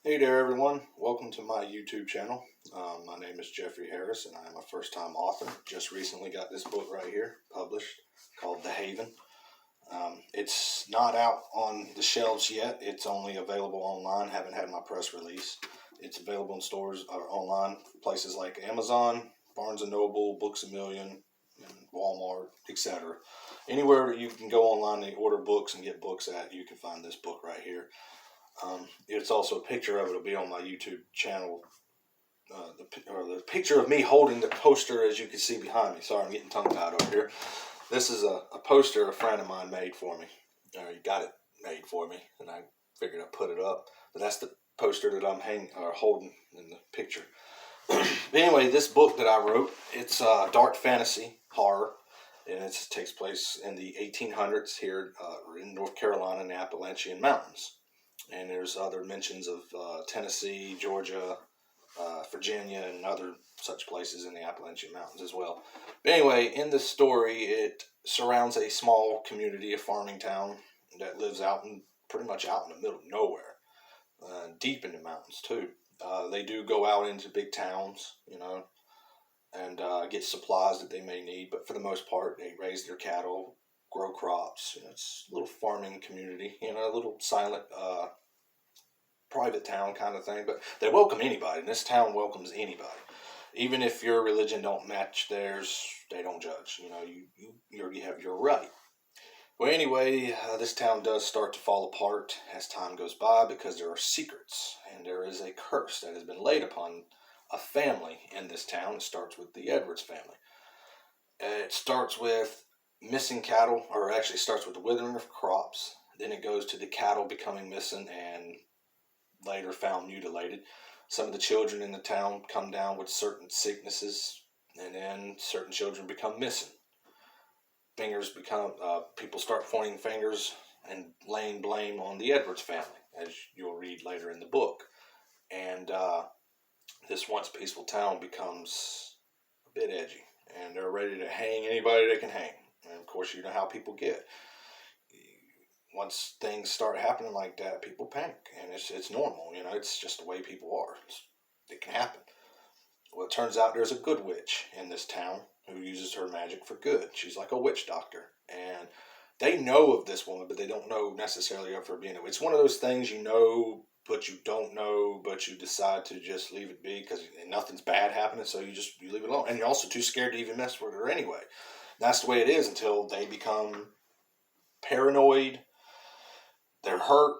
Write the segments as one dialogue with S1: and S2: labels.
S1: Hey there, everyone. Welcome to my YouTube channel. My name is Jeffrey Harris, and I am a first-time author. Just recently got this book right here published called The Haven. It's not out on the shelves yet. It's only available online. Haven't had my press release. It's available in stores or online places like Amazon, Barnes& Noble, Books A Million, and Walmart, etc. Anywhere that you can go online and order books and get books at, you can find this book right here. It's also a picture of it. It'll be on my YouTube channel. The picture of me holding the poster, as you can see behind me. Sorry, I'm getting tongue-tied over here. This is a poster a friend of mine made for me. He got it made for me, and I figured I'd put it up. But that's the poster that I'm holding in the picture. Anyway, this book that I wrote, it's dark fantasy horror, and it takes place in the 1800s here in North Carolina in the Appalachian Mountains. And there's other mentions of Tennessee, Georgia, Virginia, and other such places in the Appalachian Mountains as well. But anyway, in the story, it surrounds a small community, a farming town that lives pretty much out in the middle of nowhere, deep in the mountains too. They do go out into big towns, and get supplies that they may need, but for the most part, they raise their cattle, grow crops. It's a little farming community, a little silent, private town kind of thing, but they welcome anybody, and this town welcomes anybody. Even if your religion don't match theirs, they don't judge. You have your right. Well, anyway, this town does start to fall apart as time goes by because there are secrets, and there is a curse that has been laid upon a family in this town. It starts with the Edwards family. It starts with missing cattle, or actually starts with the withering of crops. Then it goes to the cattle becoming missing and later found mutilated. Some of the children in the town come down with certain sicknesses, and then certain children become missing. People start pointing fingers and laying blame on the Edwards family, as you'll read later in the book. And this once peaceful town becomes a bit edgy, and they're ready to hang anybody they can hang. And of course, you know how people get. Once things start happening like that, people panic, and it's normal. It's just the way people are. It can happen. Well, it turns out there's a good witch in this town who uses her magic for good. She's like a witch doctor, and they know of this woman, but they don't know necessarily of her being a witch. It's one of those things but you don't know, but you decide to just leave it be because nothing's bad happening, so you leave it alone. And you're also too scared to even mess with her anyway. That's the way it is until they become paranoid. They're hurt,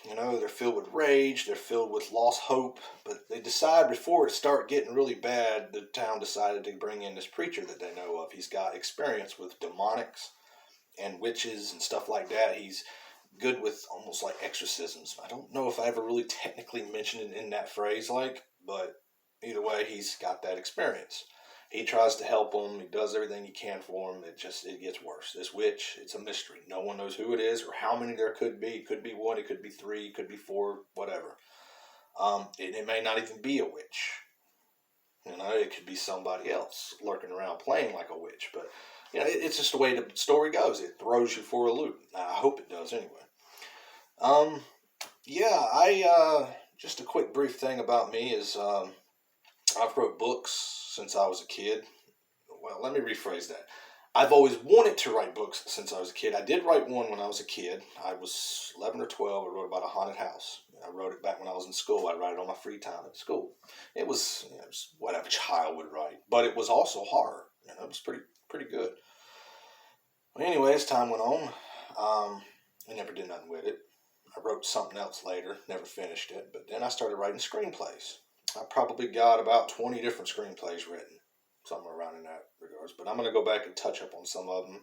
S1: they're filled with rage, they're filled with lost hope, but they decide before it started getting really bad, the town decided to bring in this preacher that they know of. He's got experience with demonics and witches and stuff like that. He's good with almost like exorcisms. I don't know if I ever really technically mentioned it in that phrase, but either way, he's got that experience. He tries to help them. He does everything he can for them. It gets worse. This witch, it's a mystery. No one knows who it is or how many there could be. It could be one, it could be three, it could be four, whatever. It may not even be a witch. It could be somebody else lurking around playing like a witch. But, it's just the way the story goes. It throws you for a loop. I hope it does anyway. Just a quick brief thing about me is I've wrote books since I was a kid. Well, let me rephrase that. I've always wanted to write books since I was a kid. I did write one when I was a kid. I was 11 or 12. I wrote about a haunted house. I wrote it back when I was in school. I'd write it on my free time at school. It was what a child would write, but it was also horror. It was pretty good. But anyway, as time went on, I never did nothing with it. I wrote something else later, never finished it, but then I started writing screenplays. I probably got about 20 different screenplays written, somewhere around in that regards. But I'm going to go back and touch up on some of them,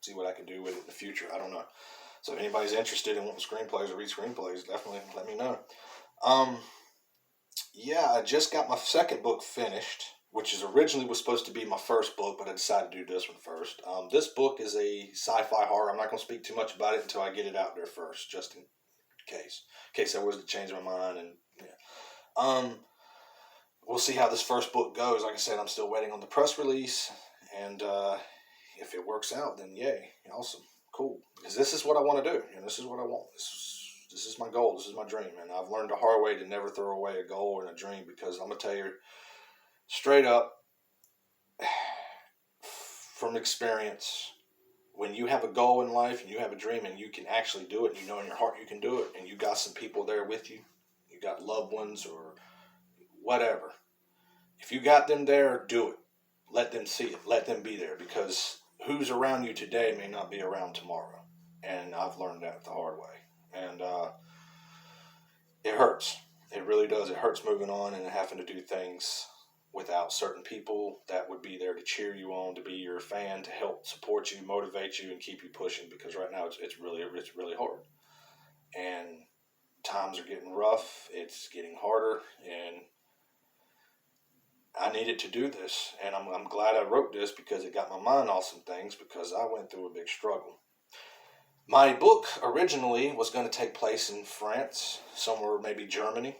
S1: see what I can do with it in the future. I don't know. So if anybody's interested in wanting screenplays or read screenplays, definitely let me know. I just got my second book finished, which originally was supposed to be my first book, but I decided to do this one first. This book is a sci-fi horror. I'm not going to speak too much about it until I get it out there first, just in case I was to change my mind. And we'll see how this first book goes. Like I said, I'm still waiting on the press release, and if it works out, then yay, awesome, cool. Because this is what I want to do. This is what I want. This This is my goal. This is my dream. And I've learned the hard way to never throw away a goal and a dream, because I'm going to tell you straight up from experience, when you have a goal in life and you have a dream and you can actually do it, and you know in your heart you can do it, and you got some people there with you, you got loved ones or whatever. If you got them there, do it. Let them see it. Let them be there, because who's around you today may not be around tomorrow. And I've learned that the hard way. And it hurts. It really does. It hurts moving on and having to do things without certain people that would be there to cheer you on, to be your fan, to help support you, motivate you, and keep you pushing. Because right now it's really hard, and times are getting rough. It's getting harder, and I needed to do this, and I'm glad I wrote this, because it got my mind off some things, because I went through a big struggle. My book originally was going to take place in France, somewhere maybe Germany,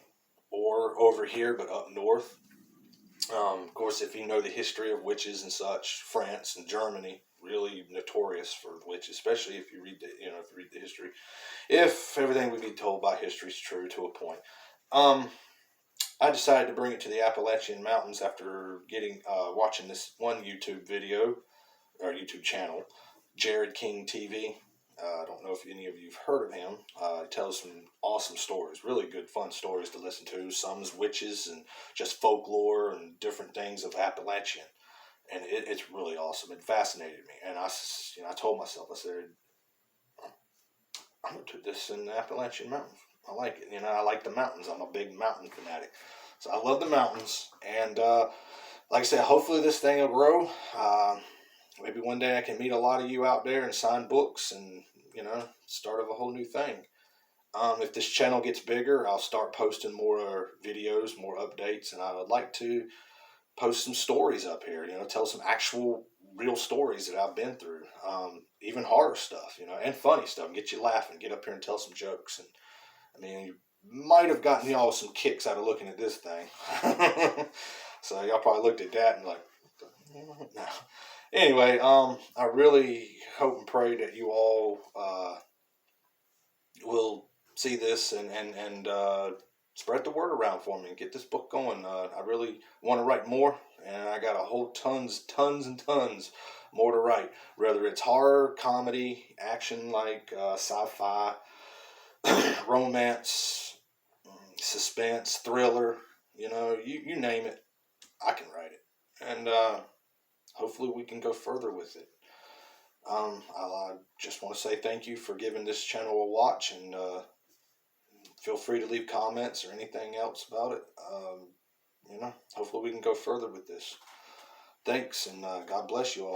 S1: or over here, but up north. Of course, if you know the history of witches and such, France and Germany, really notorious for witches, especially if you read the history. If everything we be told by history is true to a point. I decided to bring it to the Appalachian Mountains after watching this one YouTube video, or YouTube channel, Jared King TV. I don't know if any of you have heard of him. He tells some awesome stories, really good, fun stories to listen to. Some's witches and just folklore and different things of Appalachian. And it's really awesome. It fascinated me. And I told myself, I said, I'm going to do this in the Appalachian Mountains. I like it. I like the mountains. I'm a big mountain fanatic. So I love the mountains. And like I said, hopefully this thing will grow. Maybe one day I can meet a lot of you out there and sign books and, start of a whole new thing. If this channel gets bigger, I'll start posting more videos, more updates, and I would like to post some stories up here, tell some actual real stories that I've been through, even horror stuff, and funny stuff, get you laughing, get up here and tell some jokes. And you might have gotten y'all some kicks out of looking at this thing. So y'all probably looked at that and like, no. Anyway, I really hope and pray that you all will see this and spread the word around for me and get this book going. I really want to write more, and I got a whole tons and tons more to write. Whether it's horror, comedy, action, like sci-fi, romance, suspense, thriller, you name it, I can write it. And hopefully we can go further with it. I just want to say thank you for giving this channel a watch, and feel free to leave comments or anything else about it. Hopefully we can go further with this. Thanks, and God bless you all.